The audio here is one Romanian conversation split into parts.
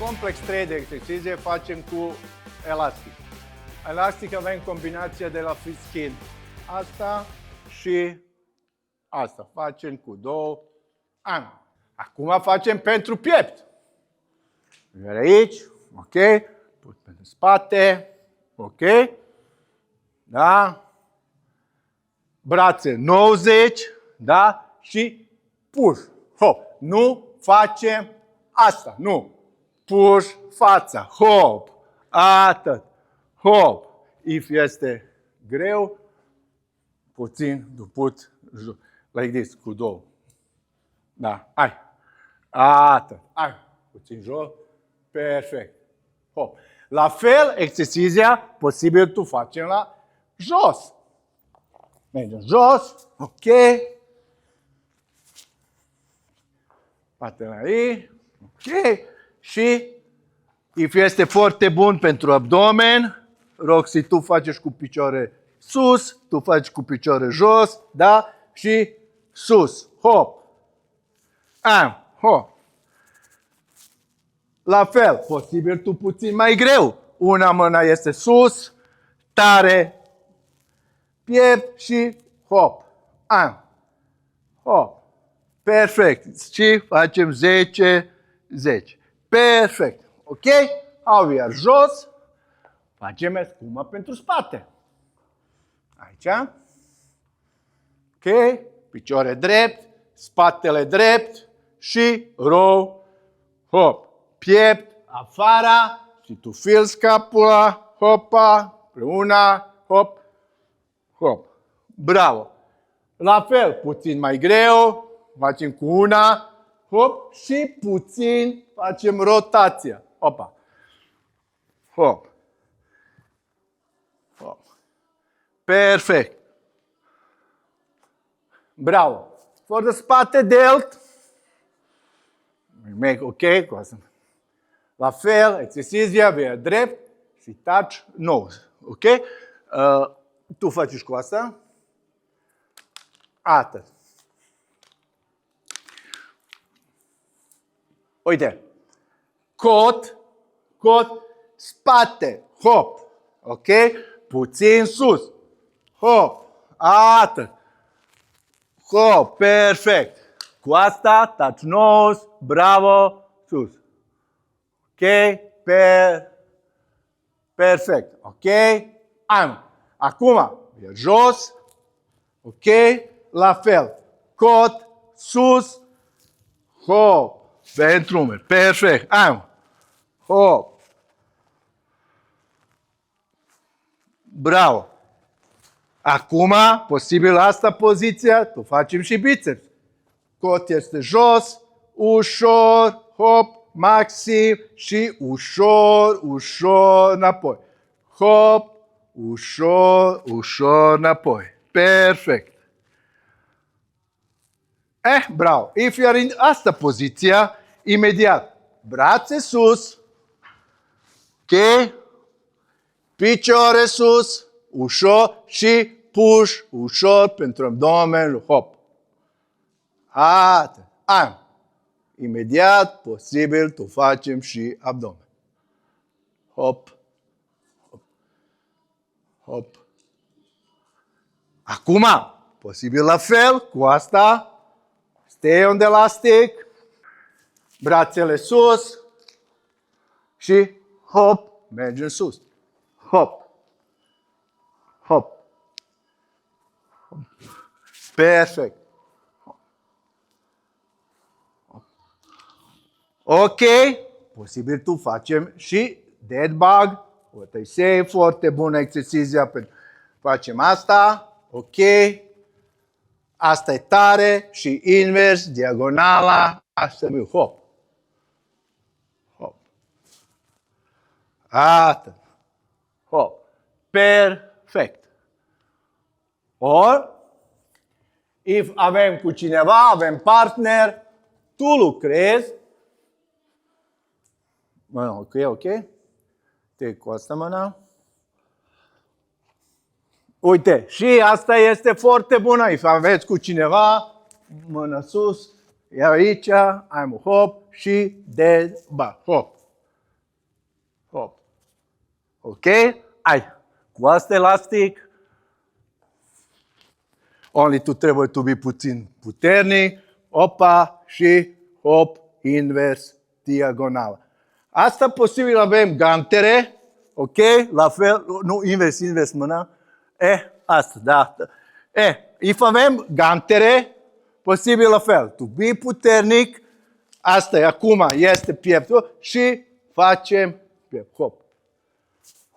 Complex 3 de exerciție facem cu elastic. Elastic avem combinația de la Fit Skin. Asta și asta. Facem cu două ani. Acum facem pentru piept. Iar aici, ok. Put pentru spate, ok. Da. Brațe 90, da. Și push. Hop. Nu facem asta, nu. Push fața, hop. Atât. Hop. If este greu, puțin, put like this, cu două. Da, hai. Atât. Hai. Puțin jos. Perfect. Hop. La fel, exerciția, posibil tu facem la jos. Mergem jos. Ok. Patele aici. Ok. Și, if este foarte bun pentru abdomen, Roxy, tu faci cu picioare sus, tu faci cu picioare jos, da? Și sus. Hop. Hop. La fel, posibil tu puțin mai greu. Una mână este sus, tare, piept și hop. Hop. Perfect. Și facem 10, 10. Perfect. Ok? Au iar jos. Facem scuma pentru spate. Aici. Ok? Picioare drept, spatele drept și row. Hop. Piept, afară și tu fili scapula, hopa, împreună, hop, hop. Bravo! La fel, puțin mai greu, facem cu una, hop, și puțin facem rotația. Hopa. Hop. Hop. Perfect. Bravo. For the spate delt. Make ok cu asta. La fel, exerciția, vei drept și touch nose. Ok? Tu faci cu asta. Atât. Uite. Cot, spate. Hop. Ok? Puțin sus. Hop. Atât. Hop. Perfect. Cu asta, touch nose. Bravo. Sus. Ok? Perfect. Ok? Acum, e jos. Ok? La fel. Cot, sus. Hop. Pentru umeri. Perfect. Hop. Bravo. Acum, posibil asta poziția, tu facem și biceps. Cot este jos, ușor, hop. Maxim și ușor, ușor înapoi. Hop, ușor, ușor înapoi. Perfect. Bravo. If you are in asta poziția, imediat. Brațe sus. Ok? Picioare sus. Ușor și push. Ușor pentru abdomen. Hop. Atât. Imediat, posibil, tu facem și abdomen. Hop. Hop. Hop. Acum, posibil la fel, cu asta. Stay on the elastic. Brațele sus. Și hop, mergem sus. Hop. Hop. Hop. Perfect. Ok, posibil tu facem și dead bug. What I say, foarte bună exerciția. Facem asta, ok. Asta e tare și invers, diagonala, asta e hop. Hop. Atât. Hop. Perfect. Or, if avem cu cineva, avem partner, tu lucrezi. Ok. Te cu asta mâna. Uite, și asta este foarte bună. If aveți cu cineva, mână sus, iar aici, am hop și dead bug. Hop. hop. Ok? Hai. Cu asta elastic. Only tu trebuie to be puțin puternic. Opa și hop, invers, diagonală. Asta posibil avem gantere. Ok? La fel, nu invers mâna. Asta, da. If avem gantere, posibil la fel. To be puternic. Asta e acum, este pieptul și facem piept. Hop.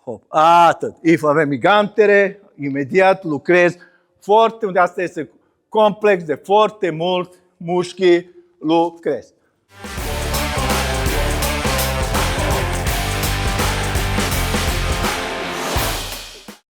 Hop. Atât. If avem gantere, imediat lucrez foarte, unde asta este complex de foarte mult mușchi lucrez.